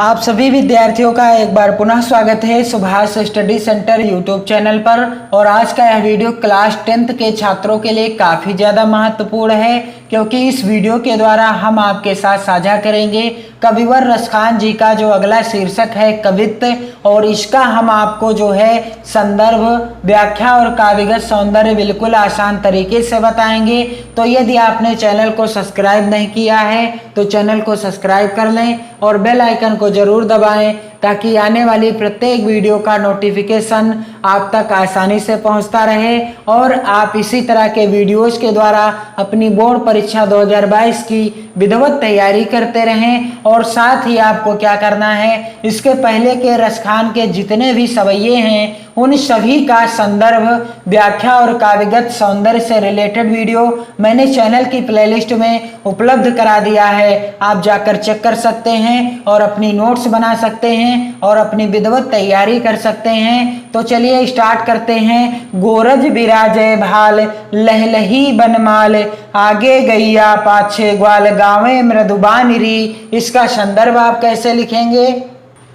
आप सभी विद्यार्थियों का एक बार पुनः स्वागत है Subhash study centre YouTube channel पर। और आज का यह वीडियो क्लास 10th के छात्रों के लिए काफ़ी ज़्यादा महत्वपूर्ण है, क्योंकि इस वीडियो के द्वारा हम आपके साथ साझा करेंगे कविवर रसखान जी का जो अगला शीर्षक है कवित्व, और इसका हम आपको जो है संदर्भ, व्याख्या और काव्यगत सौंदर्य बिल्कुल आसान तरीके से बताएंगे। तो यदि आपने चैनल को सब्सक्राइब नहीं किया है तो चैनल को सब्सक्राइब कर लें और बेल आइकन को जरूर दबाएं, ताकि आने वाली प्रत्येक वीडियो का नोटिफिकेशन आप तक आसानी से पहुंचता रहे और आप इसी तरह के वीडियोस के द्वारा अपनी बोर्ड परीक्षा 2022 की विधिवत तैयारी करते रहें। और साथ ही आपको क्या करना है, इसके पहले के रसखान के जितने भी सवैये हैं उन सभी का संदर्भ, व्याख्या और काव्यगत सौंदर्य से रिलेटेड वीडियो मैंने चैनल की प्लेलिस्ट में उपलब्ध करा दिया है। आप जाकर चेक कर सकते हैं और अपनी नोट्स बना सकते हैं और अपनी विधिवत तैयारी कर सकते हैं। तो चलिए स्टार्ट करते हैं। गोरज बिराजे भाल लहलही बनमाल, आगे गैया पाछे ग्वाल गावे मृदुबानिरी। इसका संदर्भ आप कैसे लिखेंगे?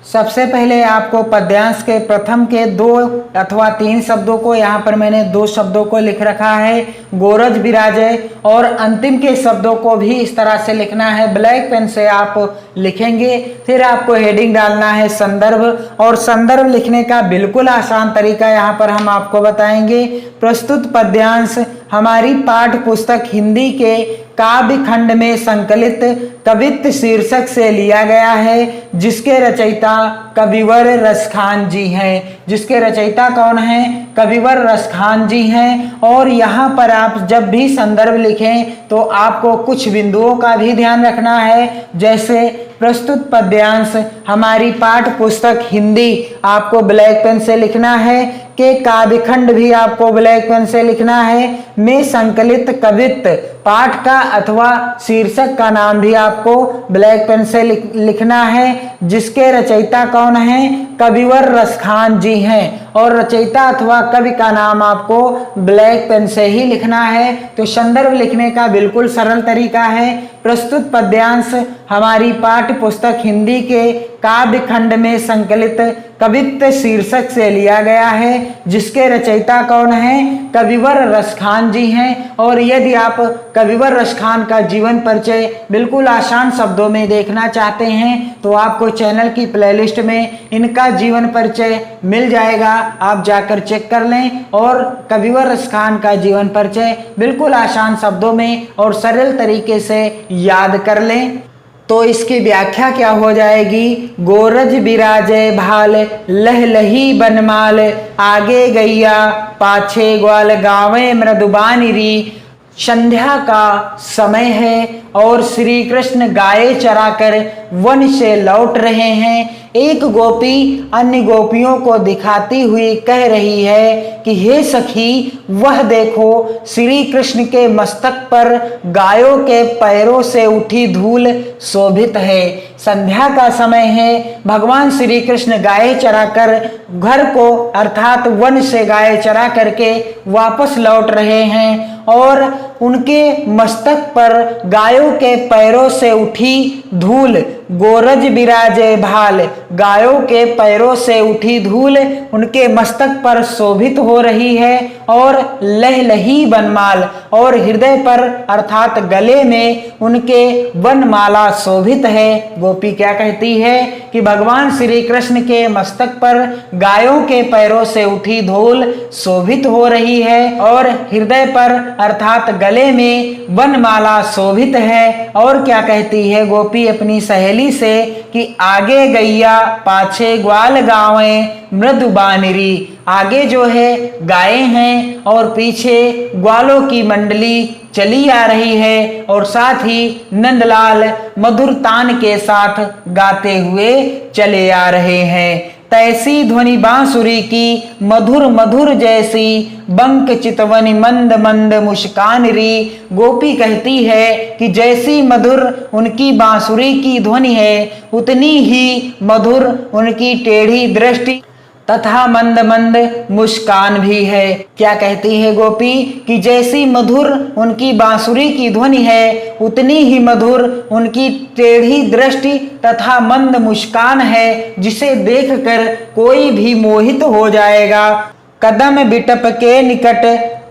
सबसे पहले आपको पद्यांश के प्रथम के 2 अथवा 3 शब्दों को, यहाँ पर मैंने 2 शब्दों को लिख रखा है गोरज बिराजे, और अंतिम के शब्दों को भी इस तरह से लिखना है, ब्लैक पेन से आप लिखेंगे। फिर आपको हेडिंग डालना है संदर्भ, और संदर्भ लिखने का बिल्कुल आसान तरीका यहाँ पर हम आपको बताएंगे। प्रस्तुत पद्यांश हमारी पाठ्य पुस्तक हिंदी के काव्य खंड में संकलित कवित्व शीर्षक से लिया गया है, जिसके रचयिता कविवर रसखान जी हैं। जिसके रचयिता कौन हैं? कविवर रसखान जी हैं। और यहाँ पर आप जब भी संदर्भ लिखें तो आपको कुछ बिंदुओं का भी ध्यान रखना है, जैसे प्रस्तुत पद्यांश हमारी पाठ्य पुस्तक हिंदी आपको ब्लैक पेन से लिखना है, के काव्यखंड भी आपको ब्लैक पेन से लिखना है, में संकलित कवित्व पाठ का अथवा शीर्षक का नाम भी आपको ब्लैक पेन से लिखना है, जिसके रचयिता कौन हैं? कविवर रसखान जी हैं। और रचयिता अथवा कवि का नाम आपको ब्लैक पेन से ही लिखना है। तो संदर्भ लिखने का बिल्कुल सरल तरीका है, प्रस्तुत पद्यांश हमारी पाठ्य पुस्तक हिंदी के काव्य खंड में संकलित कवित्व शीर्षक से लिया गया है, जिसके रचयिता कौन हैं? कविवर रसखान जी हैं। और यदि आप कविवर रसखान का जीवन परिचय बिल्कुल आसान शब्दों में देखना चाहते हैं तो आपको चैनल की प्लेलिस्ट में इनका जीवन परिचय मिल जाएगा, आप जाकर चेक कर लें और कविवर रसखान का जीवन परिचय बिल्कुल आसान शब्दों में और सरल तरीके से याद कर लें। तो इसकी व्याख्या क्या हो जाएगी? गोरज बिराजे भाल लहलही बनमाल, आगे गैया पाछे ग्वाल गावे मृदुबानिरी। संध्या का समय है और श्री कृष्ण गाय चराकर वन से लौट रहे हैं। एक गोपी अन्य गोपियों को दिखाती हुई कह रही है कि हे सखी, वह देखो श्री कृष्ण के मस्तक पर गायों के पैरों से उठी धूल शोभित है। संध्या का समय है, भगवान श्री कृष्ण गाय चराकर घर को अर्थात वन से गाय चरा करके वापस लौट रहे हैं, और उनके मस्तक पर गायों के पैरों से उठी धूल, गोरज बिराजे भाल, गायों के पैरों से उठी धूल उनके मस्तक पर शोभित हो रही है, और लहलही बनमाल, और हृदय पर अर्थात गले में उनके वनमाला शोभित है। गोपी क्या कहती है कि भगवान श्री कृष्ण के मस्तक पर गायों के पैरों से उठी धूल शोभित हो रही है और हृदय पर अर्थात गले में वनमाला शोभित है। और क्या कहती है गोपी अपनी सहेली से कि आगे गैया पाछे ग्वाल गावे मृदुबानिरी। आगे जो है गायें हैं और पीछे ग्वालों की मंडली चली आ रही है, और साथ ही नंदलाल मधुर तान के साथ गाते हुए चले आ रहे हैं। तैसी ध्वनि बांसुरी की मधुर मधुर जैसी, बंक चितवनी मंद मंद मुस्कान री। गोपी कहती है कि जैसी मधुर उनकी बांसुरी की ध्वनि है, उतनी ही मधुर उनकी टेढ़ी दृष्टि तथा मंद मंद मुस्कान भी है। क्या कहती है गोपी कि जैसी मधुर उनकी बांसुरी की ध्वनि है, उतनी ही मधुर उनकी टेढ़ी दृष्टि तथा मंद मुस्कान है, जिसे देखकर कोई भी मोहित हो जाएगा। कदम बिटप के निकट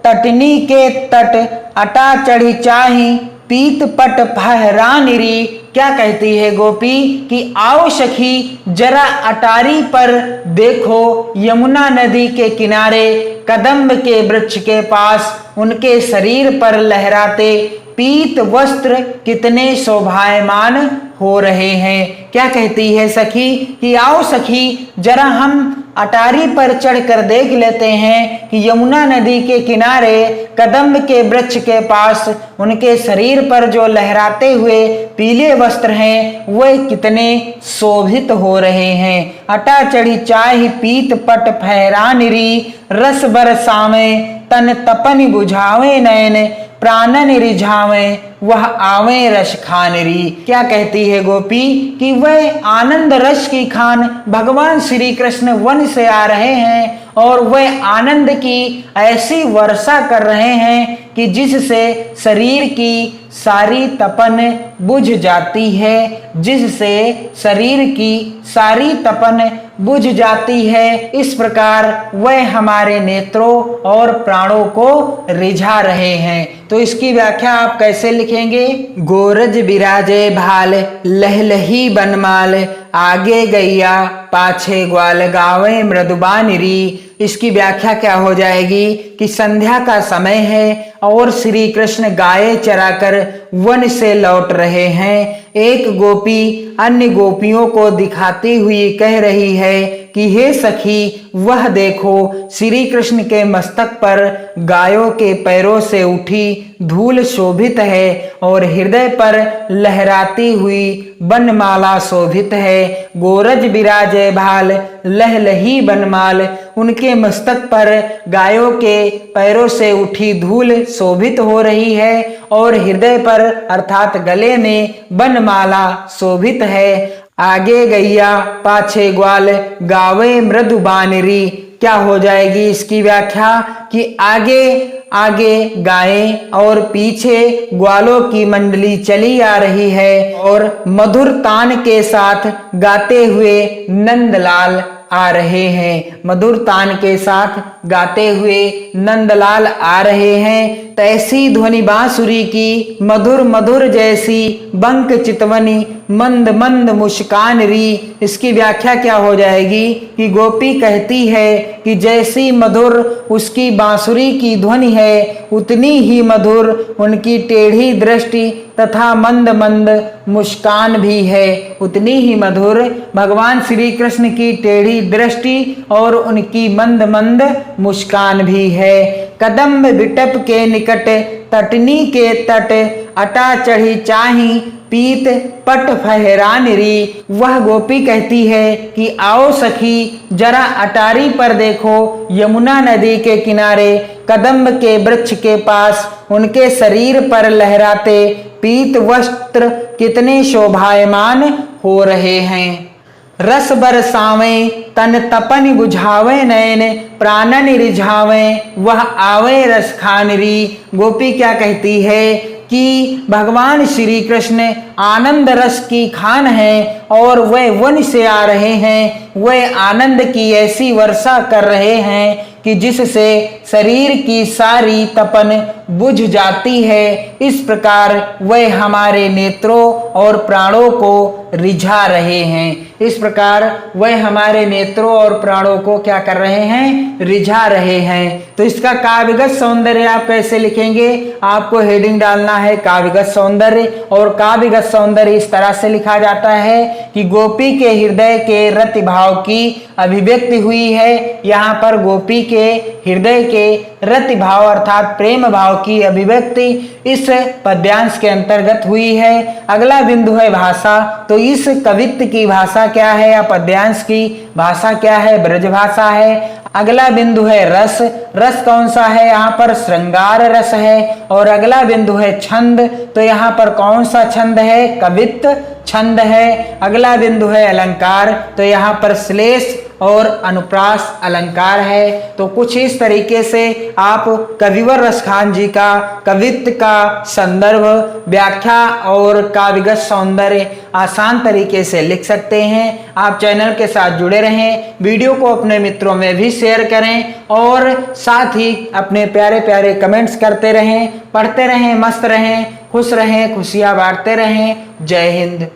तटनी के तट, अटा चढ़ी चाही पीत पट फहरानिरी। क्या कहती है गोपी कि आओ सखी जरा अटारी पर देखो, यमुना नदी के किनारे कदम्ब के वृक्ष के पास उनके शरीर पर लहराते पीत वस्त्र कितने शोभायमान हो रहे हैं। क्या कहती है सखी कि आओ सखी जरा हम अटारी पर चढ़कर देख लेते हैं कि यमुना नदी के किनारे कदम्ब के वृक्ष के पास उनके शरीर पर जो लहराते हुए पीले वस्त्र हैं वे कितने शोभित हो रहे हैं। अटा चढ़ी चाह पीत पट फहरानिरी, रस बरसावे तन तपन बुझावे नयन, प्राणन रिझावे वह आवे रस खानरी। क्या कहती है गोपी कि वह आनंद रस की खान भगवान श्री कृष्ण वन से आ रहे हैं और वह आनंद की ऐसी वर्षा कर रहे हैं कि जिससे शरीर की सारी तपन बुझ जाती है, जिससे शरीर की सारी तपन बुझ जाती है। इस प्रकार वह हमारे नेत्रों और प्राणों को रिझा रहे हैं। तो इसकी व्याख्या आप कैसे लिखेंगे? गोरज बिराजे भाल लहलही बनमाल, आगे गैया पाछे ग्वाल गावे मृदुबानिरी। इसकी व्याख्या क्या हो जाएगी कि संध्या का समय है और श्री कृष्ण गाय चराकर वन से लौट रहे हैं। एक गोपी अन्य गोपियों को दिखाती हुई कह रही है कि हे सखी वह देखो, श्री कृष्ण के मस्तक पर गायों के पैरों से उठी धूल शोभित है और हृदय पर लहराती हुई बनमाला शोभित है। गोरज बिराजे भाल लहलही बनमाल, उनके मस्तक पर गायों के पैरों से उठी धूल शोभित हो रही है और हृदय पर अर्थात गले में बनमाला शोभित है। आगे गैया पाछे ग्वाल गावे मृदु बानरी। क्या हो जाएगी इसकी व्याख्या कि आगे आगे गायें और पीछे ग्वालों की मंडली चली आ रही है और मधुर तान के साथ गाते हुए नंदलाल आ रहे हैं। मधुर तान के साथ गाते हुए नंदलाल आ रहे हैं। तैसी ध्वनि बांसुरी की मधुर मधुर जैसी बंक चितवनी मंद मंद मुस्कान री। इसकी व्याख्या क्या हो जाएगी कि गोपी कहती है कि जैसी मधुर उसकी बांसुरी की ध्वनि है उतनी ही मधुर उनकी टेढ़ी दृष्टि तथा मंद मंद मुस्कान भी है। उतनी ही मधुर भगवान श्री कृष्ण की टेढ़ी दृष्टि और उनकी मंद मंद मुस्कान भी है। कदम्ब बिटप के निकट तटनी के तट, अटा चढ़ी चाही पीत पट फहरानिरी। वह गोपी कहती है कि आओ सखी जरा अटारी पर देखो, यमुना नदी के किनारे कदम्ब के वृक्ष के पास उनके शरीर पर लहराते पीत वस्त्र कितने शोभायमान हो रहे हैं। रस बरसावे तन तपन बुझावे नयन, प्राणन रिझावे वह आवे रस खानरी। गोपी क्या कहती है कि भगवान श्री कृष्ण आनंद रस की खान है और वह वन से आ रहे हैं। वह आनंद की ऐसी वर्षा कर रहे हैं कि जिससे शरीर की सारी तपन बुझ जाती है। इस प्रकार वह हमारे नेत्रों और प्राणों को रिझा रहे हैं। इस प्रकार वह हमारे नेत्रों और प्राणों को क्या कर रहे हैं? रिझा रहे हैं। तो इसका काव्यगत सौंदर्य आप कैसे लिखेंगे? आपको हेडिंग डालना है काव्यगत सौंदर्य। और काव्यगत सौंदर्य इस तरह से लिखा जाता है कि गोपी के हृदय के रति भाव की अभिव्यक्ति हुई है। यहाँ पर गोपी के हृदय के रति भाव अर्थात प्रेम भाव की अभिव्यक्ति इस पद्यांश के अंतर्गत हुई है। अगला बिंदु है भाषा। तो इस कवित्व की भाषा क्या है या पद्यांश की भाषा क्या है? ब्रज भाषा है। अगला बिंदु है रस। रस कौन सा है? यहाँ पर श्रृंगार रस है। और अगला बिंदु है छंद। तो यहाँ पर कौन सा छंद है? कवित्व छंद है। अगला बिंदु है अलंकार। तो यहाँ पर श्लेष और अनुप्रास अलंकार है। तो कुछ इस तरीके से आप कविवर रसखान जी का कवित्व का संदर्भ, व्याख्या और काव्यगत सौंदर्य आसान तरीके से लिख सकते हैं। आप चैनल के साथ जुड़े रहें, वीडियो को अपने मित्रों में भी शेयर करें और साथ ही अपने प्यारे प्यारे कमेंट्स करते रहें, पढ़ते रहें, मस्त रहें, खुश रहें, खुशियां बांटते रहें। जय हिंद।